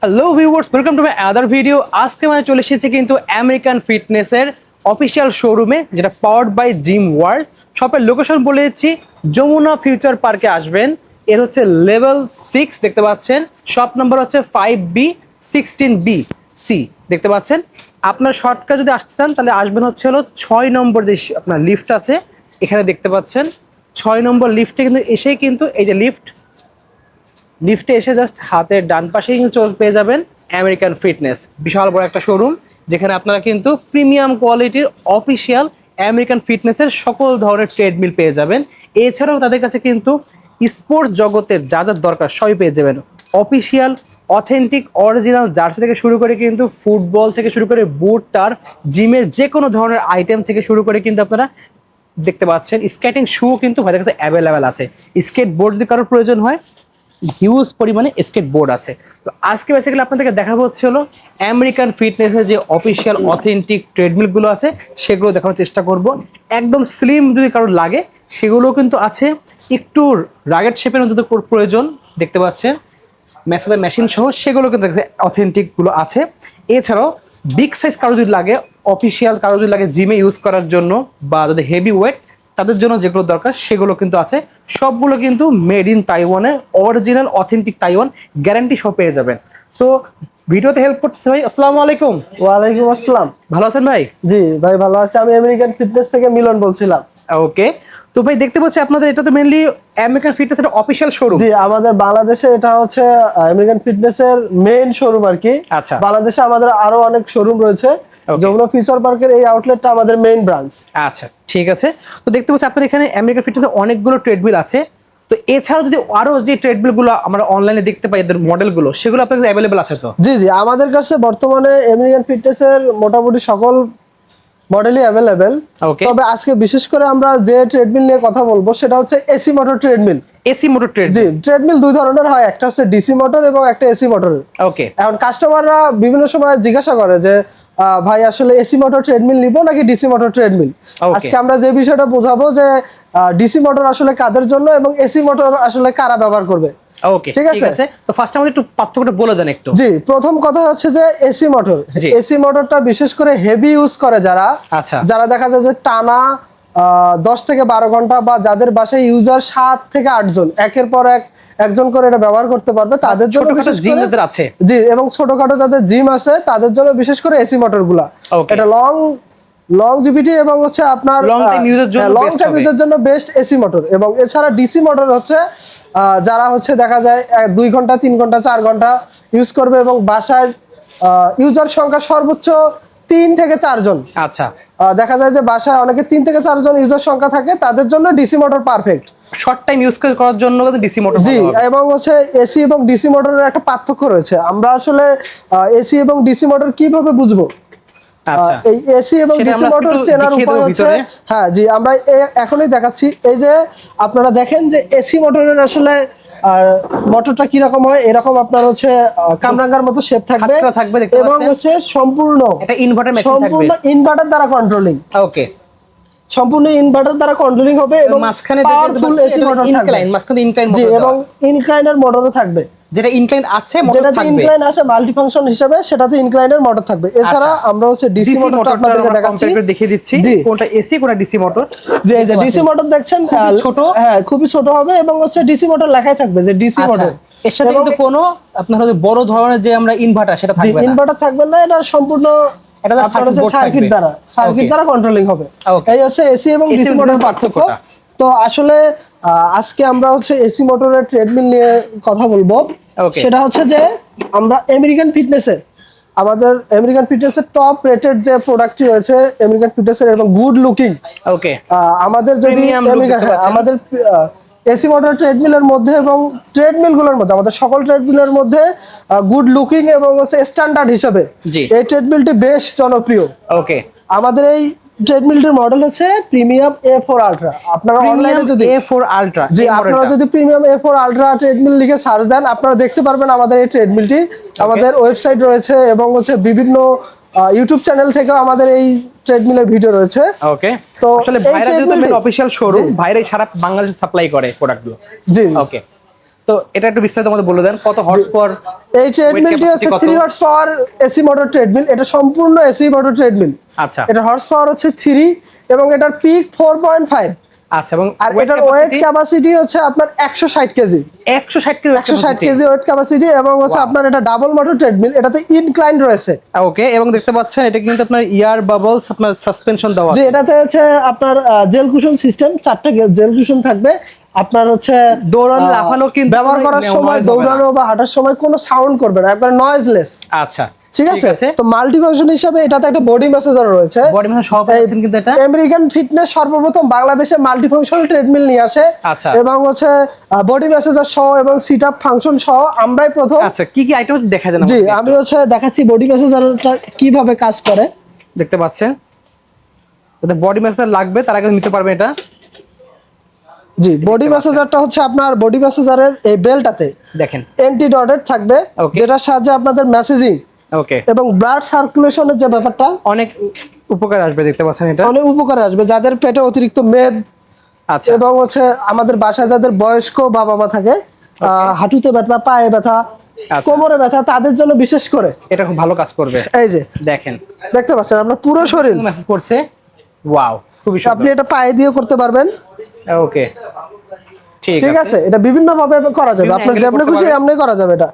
Hello viewers, welcome to my other video. আজকে মানে চলে এসেছে কিন্তু আমেরিকান ফিটনেসের অফিসিয়াল শোরুমে, যেটা পাওয়ার্ড বাই জিম ওয়ার্ল্ড। শপের লোকেশন বলে দিচ্ছি, যমুনা ফিউচার পার্কে আসবেন। এর হচ্ছে লেভেল 6 দেখতে পাচ্ছেন। শপ নাম্বার হচ্ছে 5B16B দেখতে পাচ্ছেন। আপনার শর্টকাট যদি আসতে চান তাহলে আসবেন হচ্ছে হলো 6 নম্বর যে আপনার লিফট আছে এখানে দেখতে পাচ্ছেন। 6 নম্বর লিফটে কিন্তু এসেই কিন্তু এই যে লিফটে এসে জাস্ট হাতের ডান পাশেই কিন্তু পেয়ে যাবেন আমেরিকান ফিটনেস। বিশাল বড় একটা শোরুম যেখানে আপনারা কিন্তু প্রিমিয়াম কোয়ালিটির অফিসিয়াল আমেরিকান ফিটনেসের সকল ধরনের ট্রেডমিল পেয়ে যাবেন। এছাড়াও তাদের কাছে কিন্তু স্পোর্টস জগতের যা যা দরকার সবই পেয়ে যাবেন। অফিসিয়াল অথেন্টিক অরিজিনাল জার্সি থেকে শুরু করে কিন্তু ফুটবল থেকে শুরু করে বুট টার জিমের যে কোনো ধরনের আইটেম থেকে শুরু করে কিন্তু আপনারা দেখতে পাচ্ছেন। স্কেটিং শু কিন্তু তাদের কাছে অ্যাভেলেবেল আছে। স্কেট বোর্ড যদি কারোর প্রয়োজন হয়, হিউজ পরিমাণে স্কেট বোর্ড আছে। তো আজকে বেসিক্যালি আপনাদেরকে দেখাবো হচ্ছে হলো আমেরিকান ফিটনেসের যে অফিসিয়াল অথেন্টিক ট্রেডমিলগুলো আছে সেগুলো দেখানোর চেষ্টা করব। একদম স্লিম যদি কারোর লাগে সেগুলো কিন্তু আছে, একটু রাগেট শেপের মধ্যে প্রয়োজন দেখতে পাচ্ছেন ম্যাক্সিমাম মেশিন সহ সেগুলো কিন্তু অথেন্টিকগুলো আছে। এছাড়াও বিগ সাইজ কারো যদি লাগে, অফিসিয়াল কারো যদি লাগে জিমে ইউজ করার জন্য, বা যদি হেভি ওয়েট তাদের জন্য যেগুলো দরকার সেগুলো কিন্তু আছে। সবগুলো কিন্তু মেড ইন তাইওয়ানে, অরিজিনাল অথেন্টিক তাইওয়ান গ্যারান্টি সহ পেয়ে যাবেন। সো ভিডিওতে হেল্প করতেছে ভাই। আসসালামু আলাইকুম। ওয়ালাইকুম আসসালাম। ভালো আছেন ভাই? জি ভাই ভালো আছি। আমি আমেরিকান ফিটনেস থেকে মিলন বলছিলাম। ওকে, তো ভাই দেখতে পাচ্ছি আপনাদের এটা তো মেইনলি আমেরিকান ফিটনেস এর অফিসিয়াল শোরুম। জি, আমাদের বাংলাদেশে এটা হচ্ছে আমেরিকান ফিটনেস এর মেইন শোরুম আর কি। আচ্ছা, বাংলাদেশে আমাদের আরো অনেক শোরুম রয়েছে। যমুনা ফিউচার পার্কের এই আউটলেটটা আমাদের মেইন ব্রাঞ্চ। আচ্ছা ঠিক আছে। তো দেখতে পাচ্ছি আপনার এখানে আমেরিকান ফিটনেসের অনেকগুলো ট্রেডমিল আছে। তো এছাড়াও যদি আরো যে ট্রেডমিল গুলো আমরা অনলাইনে দেখতে পাই, এদের মডেলগুলো সেগুলো আপনার কাছে অ্যাভেলেবেল আছে তো? জি জি, আমাদের কাছে বর্তমানে আমেরিকান ফিটনেস এর মোটামুটি সকল মডেলই অ্যাভেলেবেল। তবে আজকে বিশেষ করে আমরা যে ট্রেডমিল নিয়ে কথা বলবো সেটা হচ্ছে AC motor treadmill. AC motor treadmill? জি, ট্রেডমিল দুই ধরনের হয়, একটা হচ্ছে ডিসি মোটর এবং একটা এসি মোটর। ওকে, এখন কাস্টমাররা বিভিন্ন সময় জিজ্ঞাসা করে যে ভাই আসলে এসি মোটর ট্রেডমিল নিব নাকি ডিসি মোটর ট্রেডমিল। আজকে আমরা যে বিষয়টা বোঝাবো যে ডিসি মোটর আসলে কাদের জন্য এবং এসি মোটর আসলে কারা ব্যবহার করবে। ওকে ঠিক আছে। তো ফার্স্ট আমাদের একটু পার্থক্যটা বলে দেন একটু। জি, প্রথম কথা হচ্ছে যে এসি মোটর, এসি মোটরটা বিশেষ করে হেভি ইউজ করে যারা, আচ্ছা, যারা দেখা যায় যে টানা 10 থেকে 12 ঘন্টা, বা যাদের বাসায় ইউজার 7 থেকে 8 জন একের পর একজন করে এটা ব্যবহার করতে পারবে, তাদের জন্য বিশেষ করে জিম আছে। জি, এবং ছোটখাটো যাদের জিম আছে তাদের জন্য বিশেষ করে এসি মোটরগুলা। এটা লংজিভিটি এবং হচ্ছে আপনার লং টাইম ইউজের জন্য বেস্ট এসি মোটর। এবং এছাড়া ডিসি মোটর হচ্ছে যারা হচ্ছে দেখা যায় 2 ঘন্টা 3 ঘন্টা 4 ঘন্টা ইউজ করবে এবং বাসায় ইউজার সংখ্যা সর্বোচ্চ 3 থেকে 4 জন। আচ্ছা, দেখা যায় যে বাসায় অনেকে 3 থেকে 4 জন ইউজার সংখ্যা থাকে, তাদের জন্য DC motor perfect. Short time use করার জন্য ডিসি মোটর। জি, এবং হচ্ছে এসি এবং ডিসি মোটরের একটা পার্থক্য রয়েছে। আমরা আসলে এসি এবং ডিসি মোটর কিভাবে বুঝবো? এই এসি এবং ডিসি মোটর চেনার উপায় হচ্ছে, হ্যাঁ জি, আমরা এখনই দেখাচ্ছি। এই যে আপনারা দেখেন যে এসি মোটরের আসলে আর মোটরটা কি রকম হয়, এরকম আপনার হচ্ছে কামরাঙ্গার মতো শেপ থাকবে এবং হচ্ছে সম্পূর্ণ এটা ইনভার্টার মেশিন থাকবে, সম্পূর্ণ ইনভার্টার দ্বারা কন্ট্রোলিং। ওকে, সম্পূর্ণ ইনভার্টার দ্বারা কন্ট্রোলিং হবে এবং মাঝখানে পাওয়ারফুল এসি মোটর থাকবে। মাঝখানে ইনক্লাইন মোটর, জি, এবং ইনক্লাইনার মোটরও থাকবে। যেটা ইনক্লাইন আছে, যেটাতে ইনক্লাইন আছে মাল্টি ফাংশন হিসেবে, সেটাতে ইনক্লাইনের মোটর থাকবে। এছাড়া আমরা হচ্ছে ডিসি মোটরটা আপনাদেরকে দেখাচ্ছি, দেখিয়ে দিচ্ছি কোনটা এসি কোনটা ডিসি মোটর। যে এই যে ডিসি মোটর দেখছেন ছোট, হ্যাঁ খুবই ছোট হবে এবং হচ্ছে ডিসি মোটর লেখাই থাকবে যে ডিসি মোটর। এর সাথে কিন্তু কোনো আপনার হচ্ছে বড় ধরনের যে আমরা ইনভার্টার সেটা থাকবে না, ইনভার্টার থাকবে না। এটা সম্পূর্ণ এটা সার্কিট দ্বারা কন্ট্রোলিং হবে। এই হচ্ছে এসি এবং ডিসি মোটর পার্থক্য। তো আসলে আজকে আমরা হচ্ছে এসি মোটরের ট্রেডমিল নিয়ে কথা বলবো। সেটা হচ্ছে যে আমরা আমেরিকান ফিটনেসের, আমাদের আমেরিকান ফিটনেসের টপ রেটেড যে প্রোডাক্টটি রয়েছে আমেরিকান ফিটনেসের এবং গুড লুকিং। ওকে, আমাদের যদি আমাদের এসি মোটর ট্রেডমিলের মধ্যে এবং ট্রেডমিল গুলোর মধ্যে, আমাদের সকল ট্রেডমিলের মধ্যে গুড লুকিং এবং হচ্ছে স্ট্যান্ডার্ড হিসেবে এই ট্রেডমিলটি বেশ জনপ্রিয়। ওকে, আমাদের এই ট্রেডমিলটির মডেল হচ্ছে প্রিমিয়াম A4 আলট্রা। আপনারা অনলাইনে যদি A4 আলট্রা, জি, আপনারা যদি প্রিমিয়াম A4 আলট্রা ট্রেডমিল লিখে সার্চ দেন আপনারা দেখতে পারবেন আমাদের এই ট্রেডমিলটি। আমাদের ওয়েবসাইট রয়েছে এবং হচ্ছে বিভিন্ন ইউটিউব চ্যানেল থেকেও আমাদের এই ট্রেডমিলের ভিডিও রয়েছে। ওকে, তো আসলে ভাইরা যেহেতু অফিশিয়াল শোরুম, ভাইরাই সারা বাংলাদেশে সাপ্লাই করে প্রোডাক্টগুলো। জি, ওকে, তো এটা একটু বিস্তারিত আমাদের বলে দেন, কত হর্স পাওয়ার? এই ট্রেডমিলটি হচ্ছে 3 horse power AC motor treadmill, এটা সম্পূর্ণ এসি মোটর ট্রেডমিল। আচ্ছা, এটা হর্স পাওয়ার হচ্ছে 3 এবং এটার পিক 4.5। আচ্ছা, এবং আর এটার ওয়েট ক্যাপাসিটি হচ্ছে আপনার 160 KG. 160 KG, 160 KG wait capacity, এবং হচ্ছে আপনার এটা ডাবল মোটর ট্রেডমিল, এটাতে ইনক্লাইন রয়েছে। ওকে, এবং দেখতে পাচ্ছেন এটা কিন্তু আপনার এয়ার বাবলস, আপনার সাসপেনশন দেওয়া আছে। যে এটাতে হচ্ছে আপনার জেল কুশন সিস্টেম, 4টা জেল কুশন থাকবে। আপনার হচ্ছে দৌড়ানো লাফানো কিন্তু ব্যবহার করার সময়, দৌড়ানো বা হাঁটার সময় কোনো সাউন্ড করবে না, একবার নয়েজলেস। আচ্ছা, ঠিক আছে। তো মাল্টি ফাংশন হিসেবে এটাতে একটা বডি ম্যাসাজার রয়েছে। বডি ম্যাসাজ সহ পাচ্ছেন কিন্তু এটা। আমেরিকান ফিটনেস সর্বপ্রথম বাংলাদেশে মাল্টি ফাংশনাল ট্রেডমিল নিয়ে আসে। আচ্ছা, এবং হচ্ছে বডি ম্যাসাজার সহ এবং সিট আপ ফাংশন সহ আমরাই প্রথম। আচ্ছা, কি কি আইটেম দেখা যায়? জি, আমি হচ্ছে দেখাচ্ছি বডি ম্যাসাজারটা কিভাবে কাজ করে। দেখতে পাচ্ছেন, যাদের বডি ম্যাসাজার লাগবে তারা কিন্তু নিতে পারবে এটা। জি, বডি ম্যাসাজারটা হচ্ছে আপনার বডি ম্যাসাজারের এই বেলটাতে দেখেন অ্যান্টি ডটেড থাকবে, যেটার সাহায্যে আপনাদের মেসেজিং ওকে এবং ব্লাড সার্কুলেশনের যে ব্যাপারটা অনেক উপকার আসবে। দেখতে পাচ্ছেন এটা অনেক উপকারে আসবে যাদের পেটে অতিরিক্ত মেদ। আচ্ছা, এবং হচ্ছে আমাদের বাসায় যাদের বয়স্ক বাবা মা থাকে, হাঁটুতে ব্যথা, পায়ে ব্যথা, কোমরে ব্যথা, তাদের জন্য বিশেষ করে এটা খুব ভালো কাজ করবে। এই যে দেখেন, দেখতে পাচ্ছেন আপনার পুরো শরীর মেসেজ করছে। ওয়াও, খুবই সুন্দর। আপনি এটা পায়ে দিয়ে করতে পারবেন। ওকে, ঠিক আছে। এটা বিভিন্ন ভাবে করা যাবে, আপনার যেমনি খুশি এমনি করা যাবে এটা।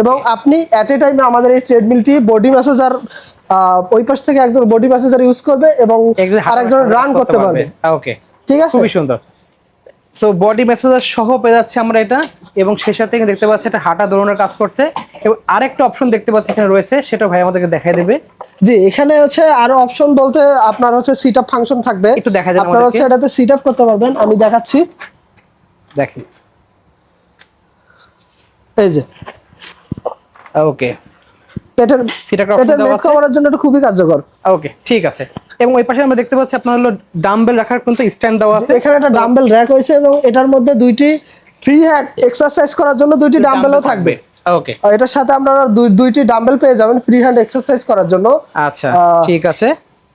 এবং আপনি এট এ টাইমে আমাদের এই ট্রেডমিলটি বডি ম্যাসাজার, ওই পাশ থেকে একজন বডি ম্যাসাজার ইউজ করবে এবং আরেকজন রান করতে পারবে। ওকে, ঠিক আছে, খুবই সুন্দর। সো বডি ম্যাসাজার সহ পেয়ে যাচ্ছে আমরা এটা, এবং সেই সাথে দেখতে পাচ্ছি এটা হাঁটা দৌড়ানোর কাজ করছে। এবং আরেকটা অপশন দেখতে পাচ্ছি এখানে রয়েছে, সেটা ভাই আমাদেরকে দেখাই দেবে। জি, এখানে হচ্ছে আরো অপশন বলতে আপনার হচ্ছে সিট আপ ফাংশন থাকবে। একটু দেখা যায় আপনারা হচ্ছে এটাতে সিট আপ করতে পারবেন, আমি দেখাচ্ছি। দেখেন, এই যে ওকে, পেটের পেটের মেদ কমানোর জন্য এটা খুবই কার্যকর। ওকে, ঠিক আছে। এবং ওই পাশে আমরা দেখতে পাচ্ছি আপনার হলো ডাম্বেল রাখার কিন্তু স্ট্যান্ড দেওয়া আছে। এখানে একটা ডাম্বেল র‍্যাক হয়েছে এবং এটার মধ্যে দুইটি ফ্রি হ্যান্ড এক্সারসাইজ করার জন্য দুইটি ডাম্বেলও থাকবে। ওকে, এটার সাথে আপনারা দুইটি ডাম্বেল পেয়ে যাবেন ফ্রি হ্যান্ড এক্সারসাইজ করার জন্য। আচ্ছা, ঠিক আছে।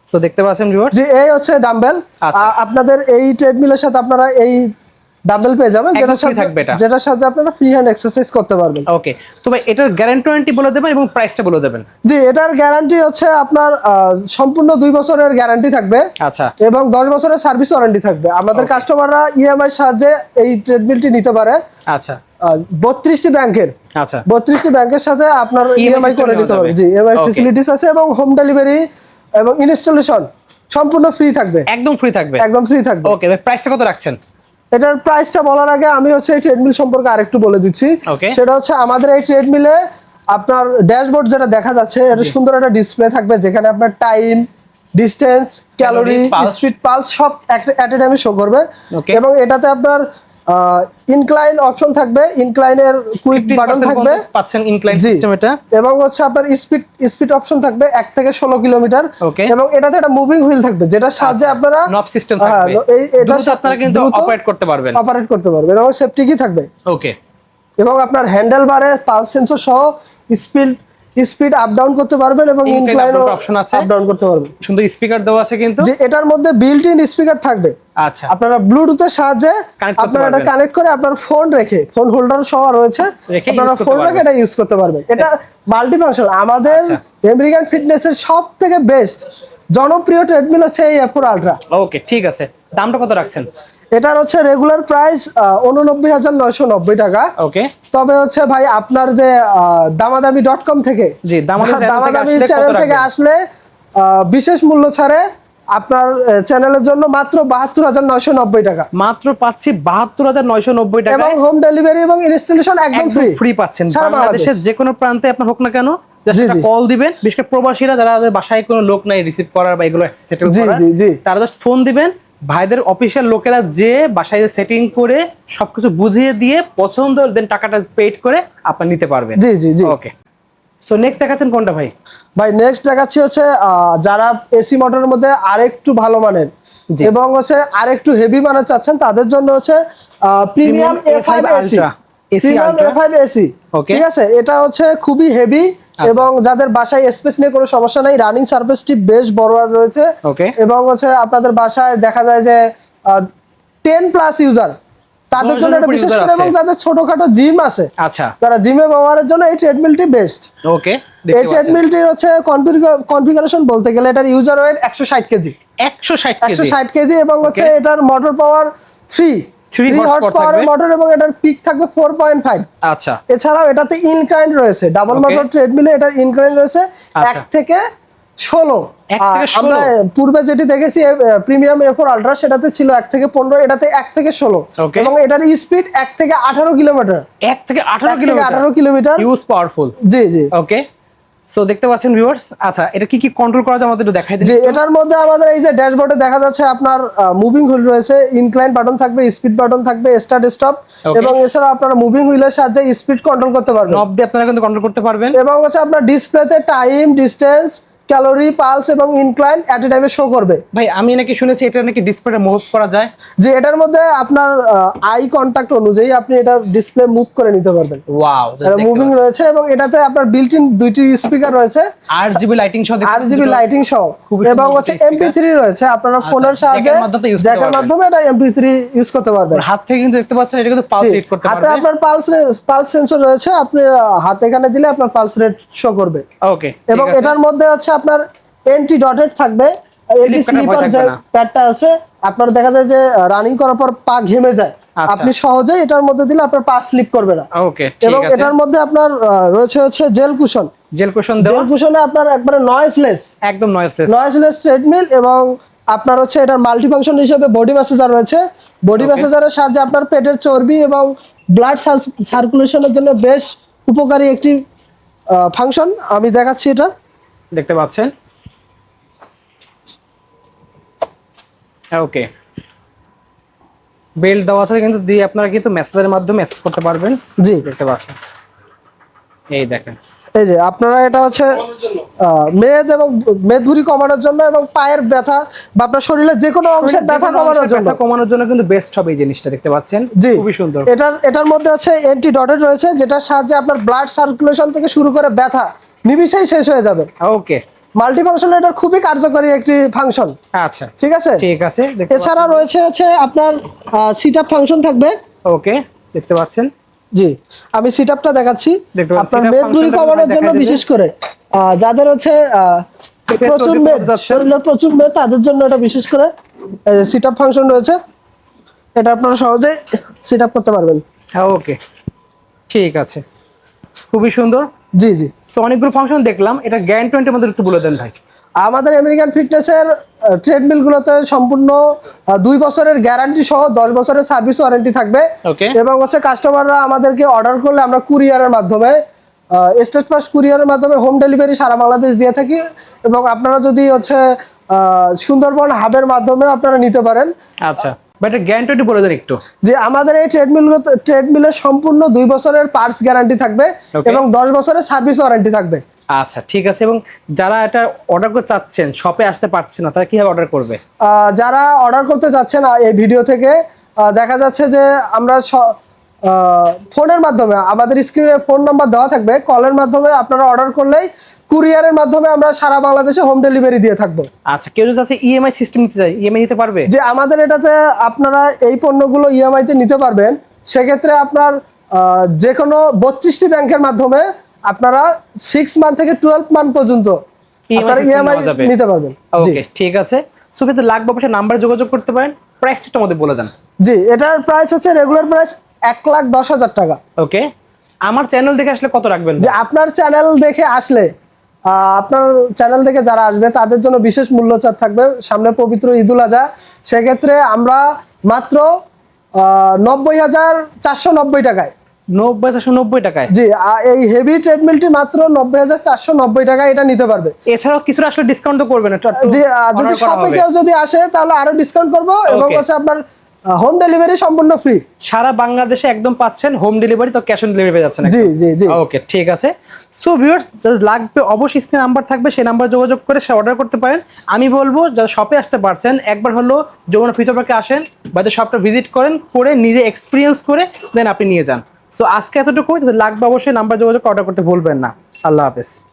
সো দেখতে পাচ্ছেন ভিউয়ার্স, জি, এই হচ্ছে ডাম্বেল। আপনাদের এই ট্রেডমিলের সাথে আপনারা এই ডাম্বেল পেয়ে যাবেন, যেটার সাথে আপনারা ফ্রি হ্যান্ড এক্সারসাইজ করতে পারবেন। ওকে, তো ভাই এটার গ্যারান্টি বলে দেবেন এবং প্রাইসটা বলে দেবেন। জি, এটার গ্যারান্টি হচ্ছে আপনার সম্পূর্ণ 2 বছরের গ্যারান্টি থাকবে। আচ্ছা, এবং 10 বছরের সার্ভিস ওয়ারেন্টি থাকবে। আমাদের কাস্টমাররা ইএমআই সাহায্যে এই ট্রেডমিলটি নিতে পারে। আচ্ছা, 32টি ব্যাংকের, আচ্ছা 32টি ব্যাংকের সাথে আপনার ইএমআই করে নিতে পারবে। জি, ইএমআই ফ্যাসিলিটিস আছে এবং হোম ডেলিভারি এবং ইনস্টলেশন সম্পূর্ণ ফ্রি থাকবে। একদম ফ্রি থাকবে? একদম ফ্রি থাকবে। ওকে, ভাই প্রাইসটা কত রাখছেন? এটার প্রাইসটা বলার আগে আমি হচ্ছে এই ট্রেডমিল সম্পর্কে আরেকটু বলে দিচ্ছি। সেটা হচ্ছে আমাদের এই ট্রেডমিলে আপনার ড্যাশবোর্ড যেটা দেখা যাচ্ছে, এটা সুন্দর একটা ডিসপ্লে থাকবে, যেখানে আপনার time, distance, calorie, speed, pulse সব এট এ টাইমে শো করবে। এবং এটাতে আপনার ইনক্লাইন অপশন থাকবে, ইনক্লাইনের কুইক বাটন থাকবে, পাচ্ছেন ইনক্লাইন সিস্টেম এটা। এবং হচ্ছে আপনার স্পিড অপশন থাকবে 1 থেকে 16 কিলোমিটার। এবং এটাতে একটা মুভিং হুইল থাকবে, যেটা সাহায্যে আপনারা নব সিস্টেম থাকবে, এটা আপনারা কিন্তু অপারেট করতে পারবেন এবং সেফটি কি থাকবে। ওকে, এবং আপনার হ্যান্ডেল বারে পালস সেন্সর সহ স্পিড আপ ডাউন করতে পারবেন এবং ইনক্লাইন অপশন আছে, আপ ডাউন করতে পারবেন। সুন্দর স্পিকার দেওয়া আছে কিন্তু। যে এটার মধ্যে বিল্ট ইন স্পিকার থাকবে। আচ্ছা, আপনারা ব্লুটুথের সাহায্যে আপনারা এটা কানেক্ট করে আপনার ফোন রেখে, ফোন হোল্ডার সহ রয়েছে, আপনারা ফোন রেখে এটা ইউজ করতে পারবেন। এটা মাল্টি ফাংশন। আমাদের আমেরিকান ফিটনেসের সবথেকে বেস্ট জনপ্রিয় ট্রেডমিল হচ্ছে এই F4 আলট্রা। ওকে, ঠিক আছে। দামটা কত রাখছেন? এটার হচ্ছে রেগুলার প্রাইস 89,990 টাকা। ওকে, তবে হচ্ছে ভাই আপনার যে দামাদামি.com থেকে, জি, দামাদামি চ্যানেল থেকে আসলে বিশেষ মূল্য ছাড়ে আপনার চ্যানেলের জন্য মাত্র 72,990 টাকা মাত্র পাচ্ছি। 72,990 টাকা এবং হোম ডেলিভারি এবং ইনস্টলেশন একদম ফ্রি পাচ্ছেন। বাংলাদেশের যে কোনো প্রান্তে আপনার হোক না কেন, জাস্ট কল দিবেন। বিশেষ করে প্রবাসীরা যারা বাসায় কোনো লোক নাই রিসিভ করার বা এগুলো সেটেল করার, তারা জাস্ট ফোন দিবেন, ভাইদের অফিসিয়াল লোকেরা যে বাসায় সেটিং করে সবকিছু বুঝিয়ে দিয়ে পছন্দ দেন টাকাটা পেড করে আপনি নিতে পারবেন। জি জি জি, ওকে। সো নেক্সট দেখাচ্ছেন কোনটা ভাই? ভাই নেক্সট দেখাচ্ছি হচ্ছে যারা এসি মোটরের মধ্যে আরেকটু ভালো মানের এবং হচ্ছে আরেকটু হেভি মানের চাচ্ছেন, তাদের জন্য হচ্ছে premium A5 AC। Premium A5 AC, ঠিক আছে। এটা হচ্ছে খুবই হেভি এবং যাদের বাসায় স্পেস নিয়ে কোনো সমস্যা নাই, রানিং সারফেসটি বেশ বড় রয়েছে। এবং হচ্ছে আপনাদের বাসায় দেখা যায় যে 10+ ইউজার তাদের জন্য এটা বিশেষ করে, এবং যাদের ছোটখাটো জিম আছে, আচ্ছা, তারা জিমে ব্যবহারের জন্য এই ট্রেডমিলটি বেস্ট। ওকে, এই ট্রেডমিলটি হচ্ছে কনফিগারেশন বলতে গেলে এটার ইউজার ওয়েট 160 কেজি, 160 কেজি, এবং হচ্ছে এটার মোটর পাওয়ার 3 হর্স পাওয়ারের মোটর, এবং এটার পিক থাকবে 4.5। আচ্ছা, এছাড়াও এটাতে ইনক্লাইন্ড রয়েছে, ডাবল মোটর ট্রেডমিলে এটার ইনক্লাইন্ড রয়েছে 1 থেকে 16। আমরা পূর্বে যেটি দেখেছি প্রিমিয়াম A4 আলট্রা, সেটাতে ছিল 1 থেকে 15, এটাতে 1 থেকে 16, এবং এটার স্পিড 1 থেকে 18 কিলোমিটার, 1 থেকে 18 কিলোমিটার, ইউজ পাওয়ারফুল। জি জি, ওকে। সো দেখতে পাচ্ছেন ভিউয়ার্স, আচ্ছা এটা কি কি কন্ট্রোল করা যায় আমাদের একটু দেখাই দিন। জি, এটার মধ্যে আমাদের এই যে ড্যাশবোর্ডে দেখা যাচ্ছে আপনার মুভিং হুইল রয়েছে, ইনক্লাইন বাটন থাকবে, স্পিড বাটন থাকবে, স্টার্ট স্টপ, এবং এছাড়া আপনারা মুভিং হুইলের সাহায্যে স্পিড কন্ট্রোল করতে পারবেন, নব দিয়ে আপনারা কিন্তু কন্ট্রোল করতে পারবেন, এবং হচ্ছে আপনার ডিসপ্লেতে টাইম, ডিসটেন্স, ক্যালোরি, পালস এবং ইনক্লাইন এট এ টাইমে শো করবে। ভাই আমি নাকি শুনেছি এটা নাকি ডিসপ্লেটা মুভ করা যায়। যে এটার মধ্যে আপনার আই কন্টাক্ট অনুযায়ী আপনি এটা ডিসপ্লে মুভ করে নিতে পারবেন। ওয়াও, এটা মুভিং রয়েছে, এবং এটাতে আপনার বিল্ট ইন 2টি স্পিকার রয়েছে, RGB লাইটিং সহ, RGB লাইটিং সহ, এবং হচ্ছে MP3 রয়েছে, আপনারা ফোনের সাহায্যে জ্যাকের মাধ্যমে এটা MP3 ইউজ করতে পারবেন। হাত থেকে কিন্তু দেখতে পাচ্ছেন এটা কিন্তু পালস রেট করতে পারবে, হাতে আপনার পালস সেন্সর রয়েছে, আপনি হাত এখানে দিলে আপনার পালস রেট শো করবে। ওকে, এবং এটার মধ্যে হচ্ছে আপনার এন্টি ডটেড থাকবে, এটি স্লিপার যে প্যাডটা আছে, আপনার দেখা যায় যে রানিং করার পর পা ঘেমে যায়, আপনি সহজেই এটার মধ্যে দিলে আপনার পা স্লিপ করবে না। ওকে, এবং এটার মধ্যে আপনার রয়েছে হচ্ছে জেল কুশন দেওয়া, জেল কুশনে আপনার একবারে নয়েজলেস, একদম নয়েজলেস ট্রেডমিল, এবং আপনার হচ্ছে এটার মাল্টি ফাংশন হিসেবে বডি ম্যাসাজার রয়েছে। বডি ম্যাসাজারের সাহায্যে আপনার পেটের চর্বি এবং ব্লাড সার্কুলেশনের জন্য বেশ উপকারী একটি ফাংশন। আমি দেখাচ্ছি, এটা দেখতে পাচ্ছেন। ওকে, বেল্ট দেওয়া আছে কিন্তু দিয়ে আপনারা কিন্তু মেসেজের মাধ্যমে মেসেজ করতে পারবেন। জি, দেখতে পাচ্ছেন, এই দেখেন, এই যে আপনারা এটা হচ্ছে মেদভুঁড়ি কমানোর জন্য, এবং পায়ের ব্যথা বা আপনার শরীরের যে কোনো অংশের ব্যথা কমানোর জন্য কিন্তু বেস্ট হবে এই জিনিসটা, দেখতে পাচ্ছেন। জি, খুবই সুন্দর। এটার মধ্যে হচ্ছে অ্যান্টি ডটেড রয়েছে, যেটার সাহায্যে আপনার ব্লাড সার্কুলেশন থেকে শুরু করে ব্যথা নিমিষেই শেষ হয়ে যাবে। ওকে, মাল্টি ফাংশন এটার খুবই কার্যকরী একটি ফাংশন। আচ্ছা, ঠিক আছে। এছাড়া রয়েছে আপনার সিট আপ ফাংশন থাকবে। ওকে, দেখতে পাচ্ছেন। জি, আমি সিট আপটা দেখাচ্ছি। আপনার মেদভুঁড়ি কমানোর জন্য, বিশেষ করে যাদের হচ্ছে প্রচুর মেদ, শরীরের প্রচুর মেদ, তাদের জন্য এটা বিশেষ করে সিট আপ ফাংশন রয়েছে, এটা আপনারা সহজে সিট আপ করতে পারবেন। ওকে, ঠিক আছে, খুবই সুন্দর। জি জি, সো অনেকগুলো ফাংশন দেখলাম, এটা গ্যারান্টি মধ্যে একটু বলে দেন ভাই। আমাদের আমেরিকান ফিটনেসের ট্রেডমিলগুলোতে সম্পূর্ণ 2 বছরের গ্যারান্টি সহ 10 বছরের সার্ভিস ওয়ারেন্টি থাকবে। এবং হচ্ছে কাস্টমাররা আমাদেরকে অর্ডার করলে আমরা কুরিয়ারের মাধ্যমে, স্টেট ফাস্ট কুরিয়ারের মাধ্যমে হোম ডেলিভারি সারা বাংলাদেশ দিয়ে থাকি, এবং আপনারা যদি হচ্ছে সুন্দরবন হাবের মাধ্যমে আপনারা নিতে পারেন। আচ্ছা, বাট গ্যারান্টি বলে দেন একটু। যে আমাদের এই ট্রেডমিলের সম্পূর্ণ 2 বছরের পার্টস গ্যারান্টি থাকবে, এবং 10 বছরের সার্ভিস ওয়ারেন্টি থাকবে। আচ্ছা, ঠিক আছে। এবং যারা এটা অর্ডার করতে চাচ্ছেন, শপে আসতে পারছে না, তারা কিভাবে অর্ডার করবে? যারা অর্ডার করতে চাচ্ছেন এই ভিডিও থেকে, দেখা যাচ্ছে যে আমরা ফোনের মাধ্যমে, আমাদের স্ক্রিনে ফোন নাম্বার দেওয়া থাকবে, কলের মাধ্যমে আপনারা অর্ডার করলেই কুরিয়ারের মাধ্যমে আমরা সারা বাংলাদেশে হোম ডেলিভারি দিয়ে থাকবো। আচ্ছা, কেউ যদি ইএমআই সিস্টেম নিতে চায়, ইএমআই নিতে পারবে? যে আমাদের এটাতে আপনারা এই পণ্যগুলো ইএমআই তে নিতে পারবেন। সেক্ষেত্রে আপনার যে কোনো 32টি ব্যাংকের মাধ্যমে আপনারা 6 মান্থ থেকে 12 মান্থ পর্যন্ত ইএমআই নিতে পারবেন। ওকে, ঠিক আছে। সো কিন্তু লাগবে অবশ্যই নাম্বারে যোগাযোগ করতে পারেন। প্রাইসটা আমাদের বলে দেন। জি, এটার প্রাইস হচ্ছে রেগুলার প্রাইস 1,10,000 টাকা। ওকে, আমার চ্যানেল দেখে আসলে কত রাখবেন? যে আপনার চ্যানেল দেখে আসলে, আপনার চ্যানেল দেখে যারা আসবে তাদের জন্য বিশেষ মূল্য ছাড় থাকবে। সামনে পবিত্র ঈদুল আজহা, সেক্ষেত্রে আমরা মাত্র 90,490 টাকায়, 90,490 টাকায়, জি, এই হেভি ট্রেডমিলটি মাত্র 90,490 টাকায় এটা নিতে পারবে। এছাড়াও কিছু আসলে ডিসকাউন্ট তো করবেন? জি, যদি শপে কেউ যদি আসে তাহলে আরো ডিসকাউন্ট করব, এবং হচ্ছে আপনার হোম ডেলিভারি সম্পূর্ণ ফ্রি। সারা বাংলাদেশে একদম পাচ্ছেন হোম ডেলিভারি, তো ক্যাশ অন ডেলিভারি পেয়ে যাচ্ছেন। জি জি জি, ওকে, ঠিক আছে। সো ভিউয়ার্স, যাদের লাগবে অবশ্যই স্ক্রিনে নাম্বার থাকবে, সেই নাম্বার যোগাযোগ করে সে অর্ডার করতে পারেন। আমি বলবো যারা শপে আসতে পারছেন, একবার হলো যমুনা ফিউচার পার্কে আসেন, বা শপটা ভিজিট করেন, করে নিজে এক্সপিরিয়েন্স করে দেন আপনি নিয়ে যান। সো আজকে এতটুকুই। যাদের লাগবে অবশ্যই নাম্বার যোগাযোগ অর্ডার করতে ভুলবেন না। আল্লাহ হাফেজ।